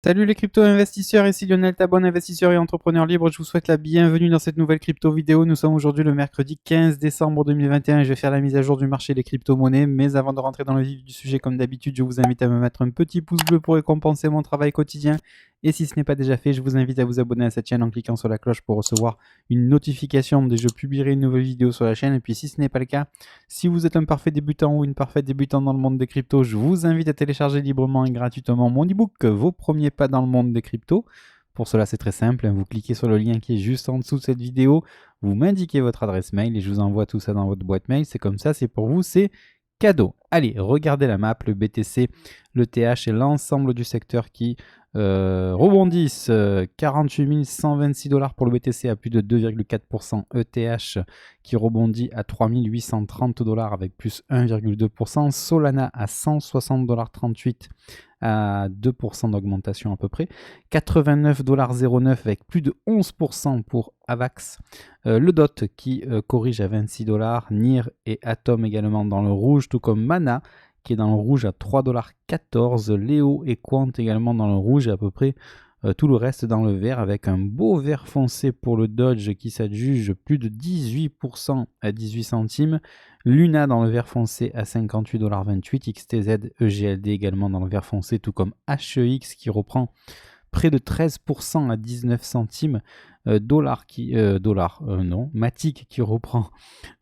Salut les crypto-investisseurs, ici Lionel Tabon, investisseur et entrepreneur libre. Je vous souhaite la bienvenue dans cette nouvelle crypto vidéo. Nous sommes aujourd'hui le mercredi 15 décembre 2021 et je vais faire la mise à jour du marché des crypto-monnaies. Mais avant de rentrer dans le vif du sujet, comme d'habitude, je vous invite à me mettre un petit pouce bleu pour récompenser mon travail quotidien. Et si ce n'est pas déjà fait, je vous invite à vous abonner à cette chaîne en cliquant sur la cloche pour recevoir une notification dès que je publierai une nouvelle vidéo sur la chaîne. Et puis si ce n'est pas le cas, si vous êtes un parfait débutant ou une parfaite débutante dans le monde des cryptos, je vous invite à télécharger librement et gratuitement mon ebook Vos premiers pas dans le monde des cryptos. Pour cela, c'est très simple, vous cliquez sur le lien qui est juste en dessous de cette vidéo, vous m'indiquez votre adresse mail et je vous envoie tout ça dans votre boîte mail. C'est comme ça, c'est pour vous, c'est cadeau. Allez, regardez la map, le BTC, le TH et l'ensemble du secteur qui rebondissent. 48 126 $ pour le BTC à plus de 2,4%. ETH qui rebondit à 3830 $ avec plus 1,2%. Solana à 160,38 $ à 2% d'augmentation à peu près. 89,09 $ avec plus de 11% pour Avax. Le DOT qui corrige à 26 $. NIR et Atom également dans le rouge, tout comme Mana qui est dans le rouge à 3,14 $. Léo et Quant également dans le rouge et à peu près tout le reste dans le vert avec un beau vert foncé pour le Dodge qui s'adjuge plus de 18% à 18 centimes. Luna dans le vert foncé à 58,28 $. XTZ, EGLD également dans le vert foncé, tout comme HEX qui reprend près de 13% à 19 centimes. Matic qui reprend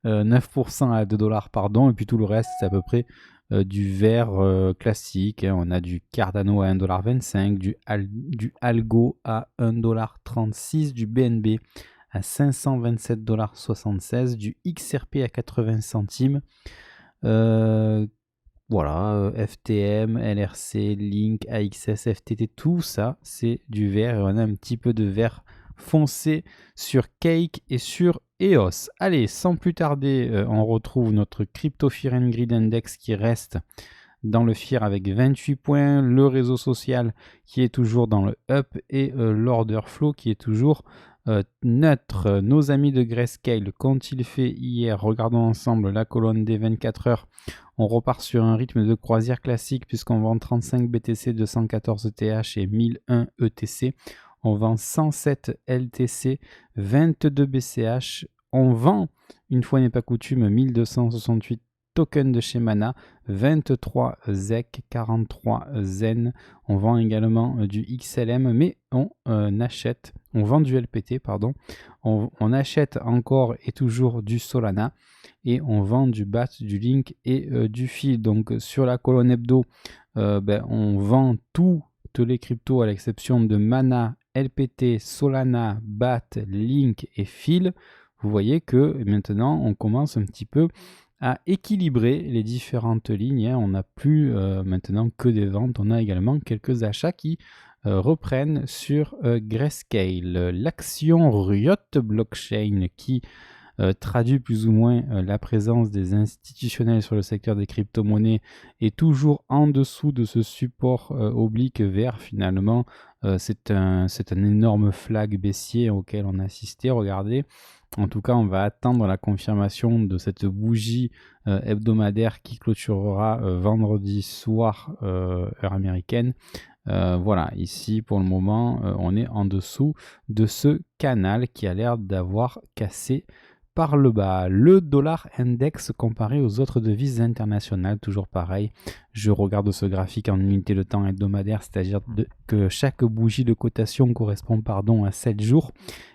9% à 2 $, pardon, et puis tout le reste c'est à peu près du vert classique, hein. On a du Cardano à 1,25 $, du Algo à 1,36 $, du BNB à 527,76 $, du XRP à 80 centimes. Voilà, FTM, LRC, Link, AXS, FTT, tout ça, c'est du vert. Et on a un petit peu de vert foncé sur Cake et sur EOS. Allez, sans plus tarder, on retrouve notre Crypto Fear and Greed Index qui reste dans le FIR avec 28 points, le réseau social qui est toujours dans le up et l'order flow qui est toujours neutre. Nos amis de Grayscale, qu'ont-ils fait hier? Regardons ensemble la colonne des 24 heures. On repart sur un rythme de croisière classique puisqu'on vend 35 BTC, 214 ETH et 1001 ETC. On vend 107 LTC, 22 BCH. On vend, une fois n'est pas coutume, 1268 tokens de chez Mana, 23 ZEC, 43 Zen. On vend également du XLM, mais on vend du LPT, pardon. On achète encore et toujours du Solana et on vend du BAT, du Link et du fil. Donc sur la colonne hebdo, on vend toutes les cryptos à l'exception de Mana, LPT, Solana, BAT, Link et fil. Vous voyez que maintenant on commence un petit peu à équilibrer les différentes lignes. On n'a plus maintenant que des ventes, on a également quelques achats qui reprennent sur Grayscale. L'action Riot Blockchain qui traduit plus ou moins la présence des institutionnels sur le secteur des crypto-monnaies est toujours en dessous de ce support oblique vert finalement. C'est un énorme flag baissier auquel on a assisté, regardez. En tout cas, on va attendre la confirmation de cette bougie hebdomadaire qui clôturera vendredi soir, heure américaine. Voilà, ici pour le moment, on est en dessous de ce canal qui a l'air d'avoir cassé par le bas. Le dollar index comparé aux autres devises internationales, toujours pareil. Je regarde ce graphique en unité de temps hebdomadaire, c'est-à-dire que chaque bougie de cotation correspond à 7 jours.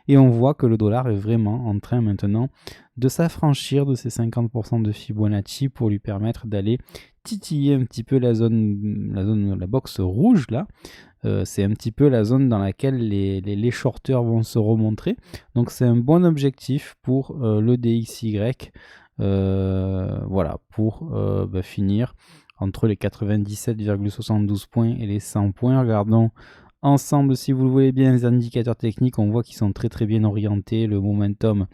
Et on voit que le dollar est vraiment en train maintenant de s'affranchir de ces 50% de Fibonacci pour lui permettre d'aller titiller un petit peu la box rouge là. C'est un petit peu la zone dans laquelle les shorters vont se remontrer. Donc c'est un bon objectif pour le DXY. Voilà, pour finir entre les 97,72 points et les 100 points. Regardons ensemble, si vous le voulez bien, les indicateurs techniques. On voit qu'ils sont très très bien orientés. Le momentum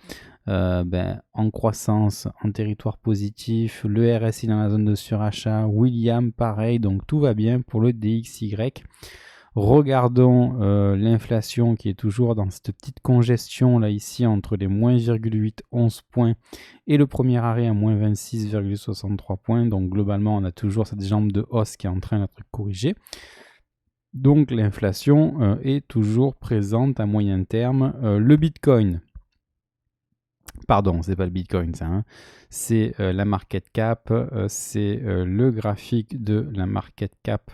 en croissance, en territoire positif. Le RSI dans la zone de surachat. William, pareil. Donc tout va bien pour le DXY. Regardons l'inflation qui est toujours dans cette petite congestion là ici entre les moins 0,811 points et le premier arrêt à moins 26,63 points. Donc globalement on a toujours cette jambe de hausse qui est en train d'être corrigée. Donc l'inflation est toujours présente à moyen terme. Le Bitcoin, pardon, c'est pas le Bitcoin ça, hein. C'est la market cap, c'est le graphique de la market cap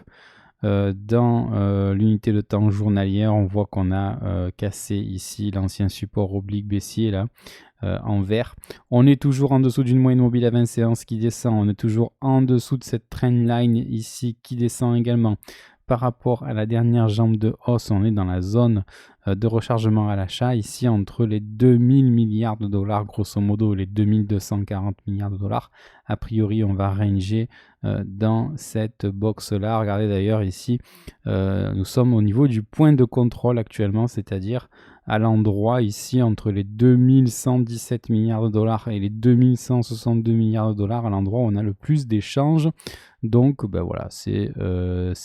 dans l'unité de temps journalière. On voit qu'on a cassé ici l'ancien support oblique baissier là en vert. On est toujours en dessous d'une moyenne mobile à 20 séances qui descend. On est toujours en dessous de cette trendline ici qui descend également. Par rapport à la dernière jambe de hausse, on est dans la zone de rechargement à l'achat, ici entre les 2000 milliards de dollars, grosso modo, et les 2240 milliards de dollars. A priori, on va ranger dans cette box-là. Regardez d'ailleurs ici, nous sommes au niveau du point de contrôle actuellement, c'est-à-dire à l'endroit ici entre les 2117 milliards de dollars et les 2162 milliards de dollars, à l'endroit où on a le plus d'échanges. Donc ben voilà, c'est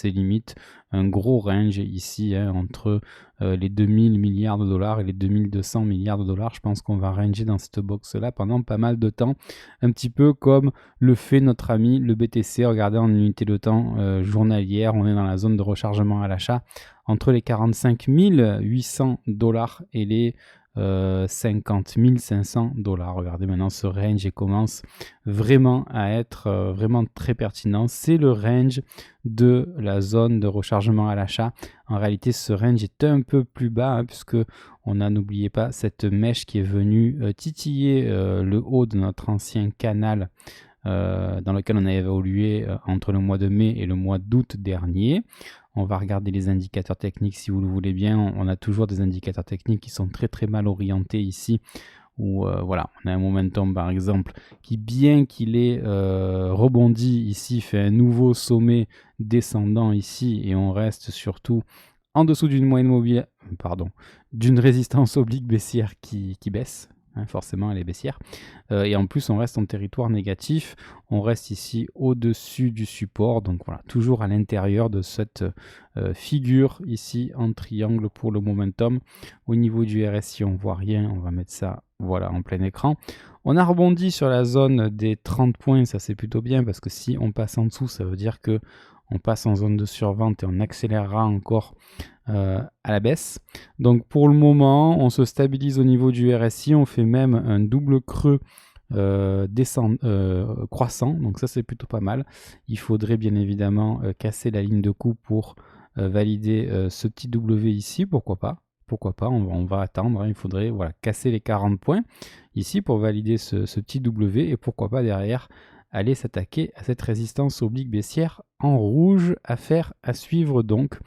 limite un gros range ici hein, entre les 2000 milliards de dollars et les 2200 milliards de dollars. Je pense qu'on va ranger dans cette box là pendant pas mal de temps, un petit peu comme le fait notre ami le BTC. Regardez en unité de temps journalière, on est dans la zone de rechargement à l'achat entre les 45 800 dollars et les 50 500 dollars. Regardez maintenant ce range et commence vraiment à être vraiment très pertinent. C'est le range de la zone de rechargement à l'achat. En réalité, ce range est un peu plus bas hein, puisque on a, n'oubliez pas, cette mèche qui est venue titiller le haut de notre ancien canal dans lequel on a évolué entre le mois de mai et le mois d'août dernier. On va regarder les indicateurs techniques si vous le voulez bien. On a toujours des indicateurs techniques qui sont très très mal orientés ici. Où voilà, on a un momentum par exemple qui, bien qu'il ait rebondi ici, fait un nouveau sommet descendant ici et on reste surtout en dessous d'une moyenne mobile, d'une résistance oblique baissière qui baisse. Hein, forcément, elle est baissière. Et en plus, on reste en territoire négatif. On reste ici au-dessus du support. Donc voilà, toujours à l'intérieur de cette figure ici en triangle pour le momentum. Au niveau du RSI, on voit rien. On va mettre ça voilà, en plein écran. On a rebondi sur la zone des 30 points. Ça, c'est plutôt bien parce que si on passe en dessous, ça veut dire que on passe en zone de survente et on accélérera encore à la baisse. Donc pour le moment, on se stabilise au niveau du RSI, on fait même un double creux croissant, donc ça c'est plutôt pas mal. Il faudrait bien évidemment casser la ligne de coup pour valider ce petit W ici, pourquoi pas. Pourquoi pas, on va attendre, hein. Il faudrait voilà, casser les 40 points ici pour valider ce petit W et pourquoi pas derrière aller s'attaquer à cette résistance oblique baissière en rouge. À suivre donc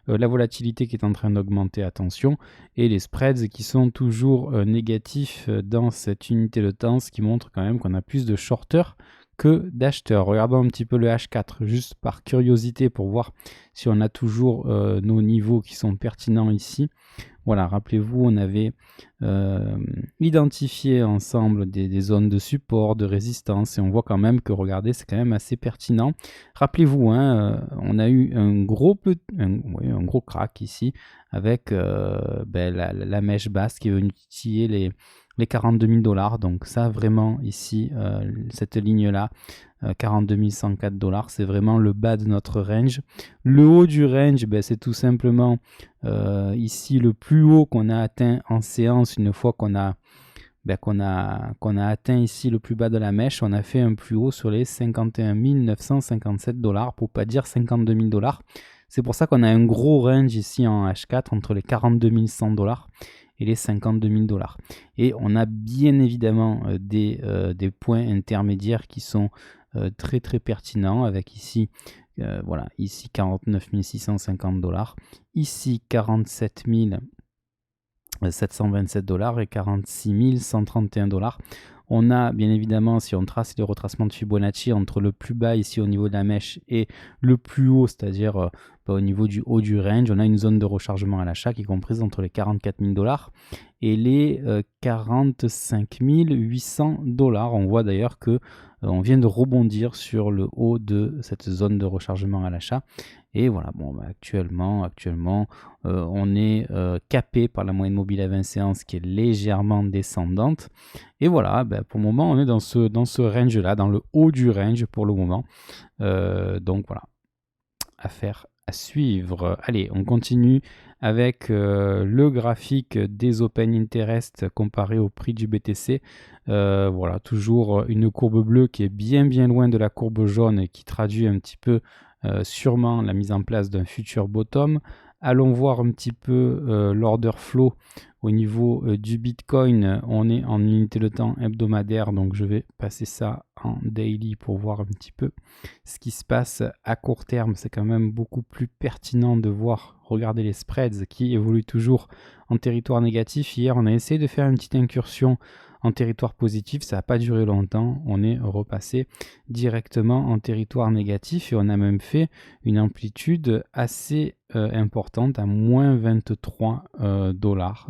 la volatilité qui est en train d'augmenter, attention, et les spreads qui sont toujours négatifs dans cette unité de temps, ce qui montre quand même qu'on a plus de shorters que d'acheteurs. Regardons un petit peu le H4 juste par curiosité pour voir si on a toujours nos niveaux qui sont pertinents ici. Voilà, rappelez-vous, on avait identifié ensemble des zones de support, de résistance, et on voit quand même que, regardez, c'est quand même assez pertinent. Rappelez-vous, hein, on a eu un gros crack ici avec la mèche basse qui est venue titiller les 42 000 dollars. Donc ça, vraiment, ici, cette ligne-là, 42 104 dollars, c'est vraiment le bas de notre range. Le haut du range, c'est tout simplement ici le plus haut qu'on a atteint en séance. Une fois qu'on a atteint ici le plus bas de la mèche, on a fait un plus haut sur les 51 957 dollars, pour pas dire 52 000 dollars. C'est pour ça qu'on a un gros range ici en H4 entre les 42 100 dollars et les 52 000 dollars. Et on a bien évidemment des points intermédiaires qui sont très très pertinents, avec ici voilà, ici 49 650 dollars, ici 47 727 dollars et 46 131 dollars. On a bien évidemment, si on trace le retracement de Fibonacci entre le plus bas ici au niveau de la mèche et le plus haut, c'est-à-dire au niveau du haut du range, on a une zone de rechargement à l'achat qui est comprise entre les 44 000 dollars et les 45 800 dollars. On voit d'ailleurs que on vient de rebondir sur le haut de cette zone de rechargement à l'achat. Et voilà, bon, actuellement on est capé par la moyenne mobile à 20 séances qui est légèrement descendante. Et voilà, pour le moment, on est dans ce range-là, dans le haut du range pour le moment. Donc voilà, affaire à suivre. Allez, on continue avec le graphique des Open Interest comparé au prix du BTC. Voilà, toujours une courbe bleue qui est bien loin de la courbe jaune et qui traduit un petit peu sûrement la mise en place d'un futur bottom. Allons voir un petit peu l'order flow au niveau du Bitcoin. On est en unité de temps hebdomadaire, donc je vais passer ça en daily pour voir un petit peu ce qui se passe à court terme. C'est quand même beaucoup plus pertinent de voir, regarder les spreads qui évoluent toujours en territoire négatif. Hier, on a essayé de faire une petite incursion en territoire positif, ça n'a pas duré longtemps, on est repassé directement en territoire négatif et on a même fait une amplitude assez importante à moins 23 $,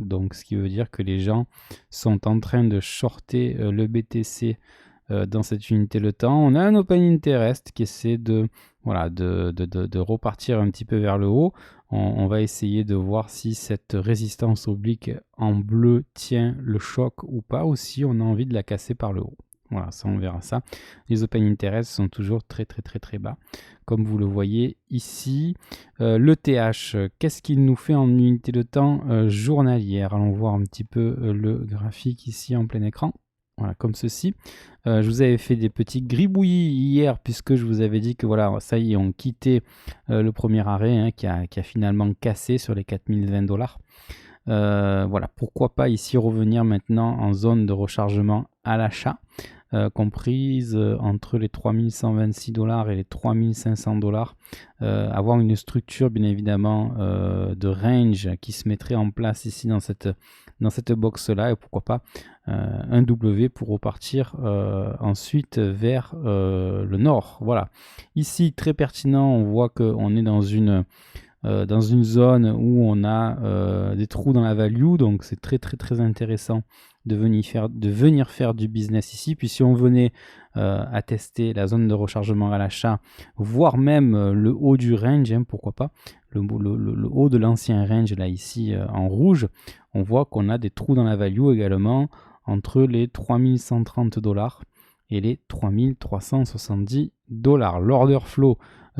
donc ce qui veut dire que les gens sont en train de shorter le BTC dans cette unité de temps. On a un Open Interest qui essaie de repartir un petit peu vers le haut. On va essayer de voir si cette résistance oblique en bleu tient le choc ou pas, ou si on a envie de la casser par le haut. Voilà, ça on verra ça. Les Open Interest sont toujours très bas, comme vous le voyez ici. Le TH, qu'est-ce qu'il nous fait en unité de temps journalière? Allons voir un petit peu le graphique ici en plein écran. Voilà, comme ceci. Je vous avais fait des petits gribouillis hier puisque je vous avais dit que voilà, ça y est, on quittait le premier arrêt hein, qui a finalement cassé sur les 4020 $. Voilà, pourquoi pas ici revenir maintenant en zone de rechargement à l'achat, comprise entre les 3126 $ et les 3500 $. Avoir une structure bien évidemment de range qui se mettrait en place ici dans cette box là, et pourquoi pas un W pour repartir ensuite vers le nord. Voilà, ici très pertinent, on voit qu'on est dans une zone où on a des trous dans la value, donc c'est très intéressant de venir faire du business ici. Puis si on venait à tester la zone de rechargement à l'achat, voire même le haut du range, hein, pourquoi pas, le haut de l'ancien range là ici en rouge, on voit qu'on a des trous dans la value également entre les 3130 $ et les 3370 $. L'order flow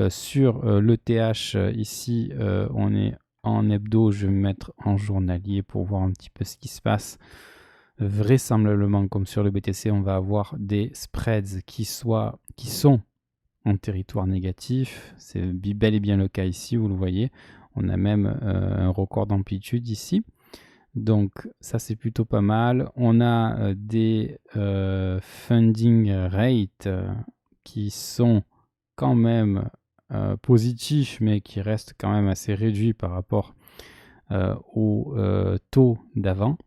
sur le TH ici, on est en hebdo, je vais me mettre en journalier pour voir un petit peu ce qui se passe. Vraisemblablement, comme sur le BTC, on va avoir des spreads qui sont en territoire négatif. C'est bel et bien le cas ici, vous le voyez. On a même un record d'amplitude ici. Donc ça c'est plutôt pas mal. On a des funding rates qui sont quand même positifs, mais qui restent quand même assez réduits par rapport au taux d'avant.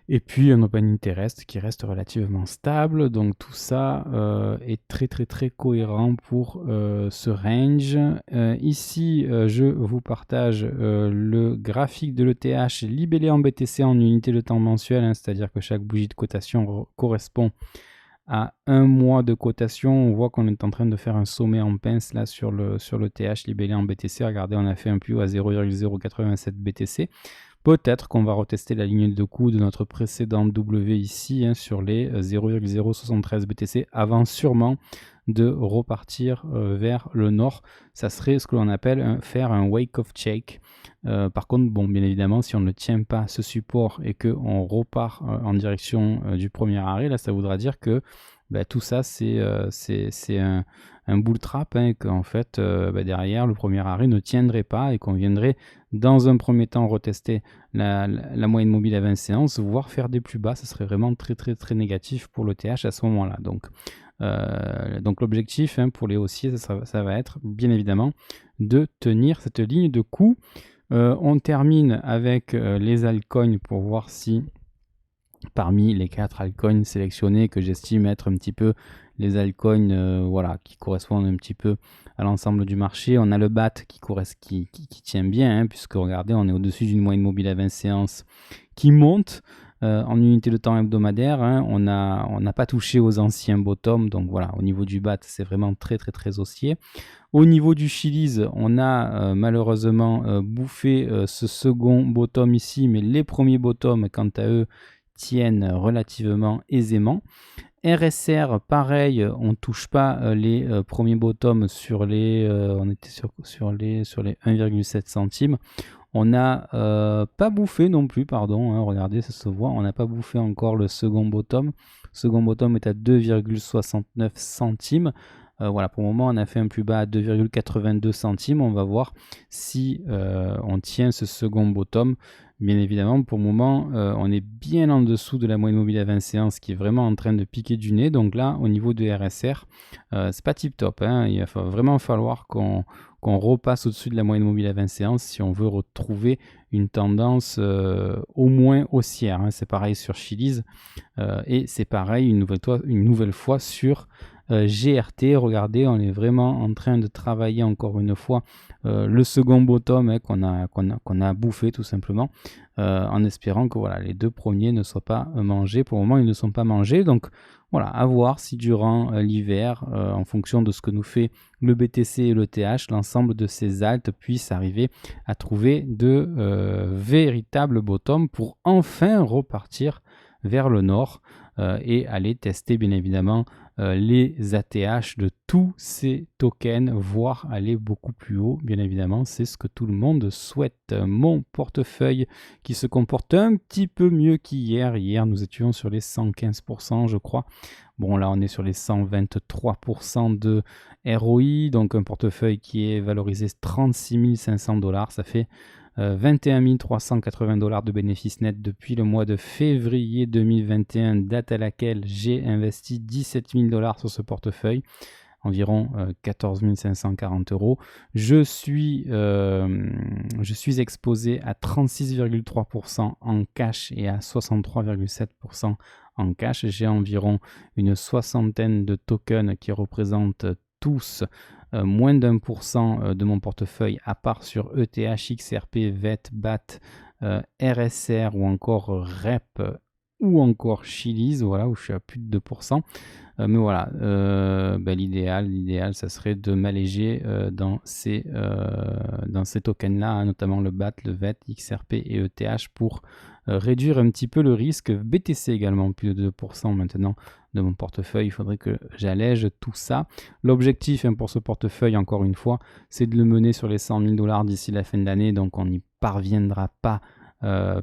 Et puis un Open Interest qui reste relativement stable. Donc tout ça est très cohérent pour ce range. Ici, je vous partage le graphique de l'ETH libellé en BTC en unité de temps mensuel, hein, c'est-à-dire que chaque bougie de cotation correspond à un mois de cotation. On voit qu'on est en train de faire un sommet en pince là sur le TH libellé en BTC. Regardez, on a fait un plus haut à 0,087 BTC. Peut-être qu'on va retester la ligne de coup de notre précédent W ici hein, sur les 0,073 BTC avant sûrement de repartir vers le nord. Ça serait ce que l'on appelle faire un wake of check. Par contre, bon, bien évidemment, si on ne tient pas ce support et qu'on repart en direction du premier arrêt, là, ça voudra dire que tout ça, c'est un bull trap, hein, qu'en fait, derrière, le premier arrêt ne tiendrait pas et qu'on viendrait dans un premier temps retester la moyenne mobile à 20 séances, voire faire des plus bas. Ce serait vraiment très négatif pour le TH à ce moment-là. Donc l'objectif hein, pour les haussiers, ça va être bien évidemment de tenir cette ligne de coup. On termine avec les altcoins pour voir si parmi les 4 altcoins sélectionnés que j'estime être un petit peu les altcoins voilà, qui correspondent un petit peu à l'ensemble du marché. On a le BAT qui tient bien, hein, puisque regardez, on est au-dessus d'une moyenne mobile à 20 séances qui monte en unité de temps hebdomadaire. Hein, on n'a pas touché aux anciens bottoms, donc voilà, au niveau du BAT, c'est vraiment très haussier. Au niveau du Chiliz, on a malheureusement bouffé ce second bottom ici, mais les premiers bottoms, quant à eux, tiennent relativement aisément. RSR, pareil, on ne touche pas les premiers bottoms sur les, on était sur les 1,7 centimes. On n'a pas bouffé non plus, pardon, hein, regardez, ça se voit, on n'a pas bouffé encore le second bottom. Le second bottom est à 2,69 centimes. Voilà, pour le moment, on a fait un plus bas à 2,82 centimes. On va voir si on tient ce second bottom. Bien évidemment, pour le moment, on est bien en dessous de la moyenne mobile à 20 séances qui est vraiment en train de piquer du nez. Donc là, au niveau de RSR, c'est pas tip top, hein. Il va vraiment falloir qu'on repasse au-dessus de la moyenne mobile à 20 séances si on veut retrouver une tendance au moins haussière, hein. C'est pareil sur Chiliz et c'est pareil une nouvelle fois sur GRT. Regardez, on est vraiment en train de travailler encore une fois le second bottom, hein, qu'on a bouffé tout simplement, en espérant que voilà, les deux premiers ne soient pas mangés. Pour le moment, ils ne sont pas mangés. Donc voilà, à voir si durant l'hiver, en fonction de ce que nous fait le BTC et le TH, l'ensemble de ces altes puissent arriver à trouver de véritables bottoms pour enfin repartir vers le nord et aller tester bien évidemment les ATH de tous ces tokens, voire aller beaucoup plus haut. Bien évidemment, c'est ce que tout le monde souhaite. Mon portefeuille qui se comporte un petit peu mieux qu'hier. Hier, nous étions sur les 115%, je crois. Bon, là, on est sur les 123% de ROI, donc un portefeuille qui est valorisé 36 500 $. Ça fait 21 380 $ de bénéfices nets depuis le mois de février 2021, date à laquelle j'ai investi 17 000 $ sur ce portefeuille, environ 14 540 €. Je suis exposé à 36,3% en cash et à 63,7% en cash. J'ai environ une soixantaine de tokens qui représentent tous moins d'1% de mon portefeuille, à part sur ETH, XRP, VET, BAT, RSR ou encore REP ou encore Chiliz, voilà, où je suis à plus de 2%. Mais voilà, l'idéal, ça serait de m'alléger dans ces tokens-là, hein, notamment le BAT, le VET, XRP et ETH, pour réduire un petit peu le risque. BTC également, plus de 2% maintenant de mon portefeuille. Il faudrait que j'allège tout ça. L'objectif, hein, pour ce portefeuille, encore une fois, c'est de le mener sur les 100 000 $ d'ici la fin de l'année. Donc on n'y parviendra pas,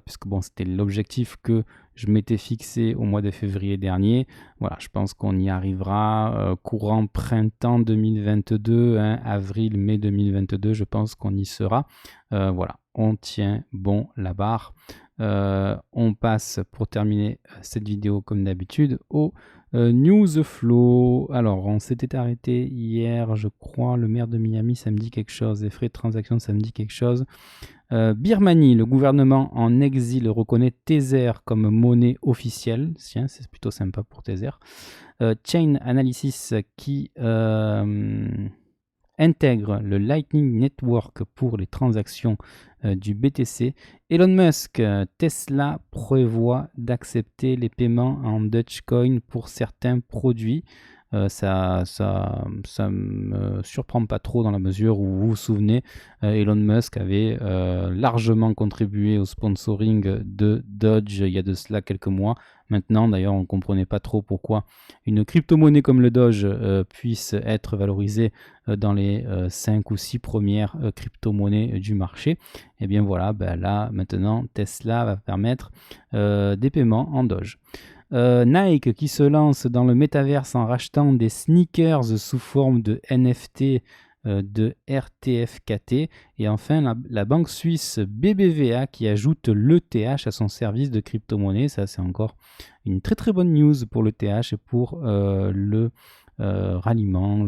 puisque bon, c'était l'objectif que je m'étais fixé au mois de février dernier. Voilà, je pense qu'on y arrivera courant printemps 2022, hein, avril, mai 2022, je pense qu'on y sera. Voilà, on tient bon la barre. On passe, pour terminer cette vidéo comme d'habitude, au news flow. Alors, on s'était arrêté hier, je crois. Le maire de Miami, ça me dit quelque chose. Les frais de transaction, ça me dit quelque chose. Birmanie, le gouvernement en exil reconnaît Tether comme monnaie officielle. Tiens, c'est plutôt sympa pour Tether. Chain Analysis qui intègre le Lightning Network pour les transactions du BTC. Elon Musk, Tesla prévoit d'accepter les paiements en Dogecoin pour certains produits. Ça me surprend pas trop, dans la mesure où vous vous souvenez, Elon Musk avait largement contribué au sponsoring de Doge il y a de cela quelques mois. Maintenant, d'ailleurs, on ne comprenait pas trop pourquoi une crypto-monnaie comme le Doge puisse être valorisée dans les 5 ou 6 premières crypto-monnaies du marché. Et bien voilà, là maintenant Tesla va permettre des paiements en Doge. Nike qui se lance dans le métaverse en rachetant des sneakers sous forme de NFT de RTFKT. Et enfin, la banque suisse BBVA qui ajoute l'ETH à son service de crypto-monnaie. Ça, c'est encore une très très bonne news pour l'ETH et pour le ralliement,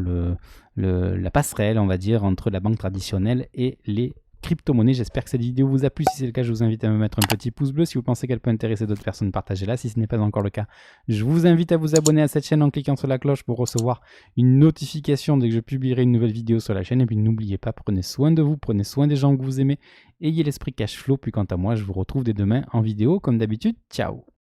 la passerelle, on va dire, entre la banque traditionnelle et les crypto-monnaie. J'espère que cette vidéo vous a plu. Si c'est le cas, je vous invite à me mettre un petit pouce bleu. Si vous pensez qu'elle peut intéresser d'autres personnes, partagez-la. Si ce n'est pas encore le cas, je vous invite à vous abonner à cette chaîne en cliquant sur la cloche pour recevoir une notification dès que je publierai une nouvelle vidéo sur la chaîne. Et puis n'oubliez pas, prenez soin de vous, prenez soin des gens que vous aimez, ayez l'esprit cash flow. Puis quant à moi, je vous retrouve dès demain en vidéo comme d'habitude. Ciao!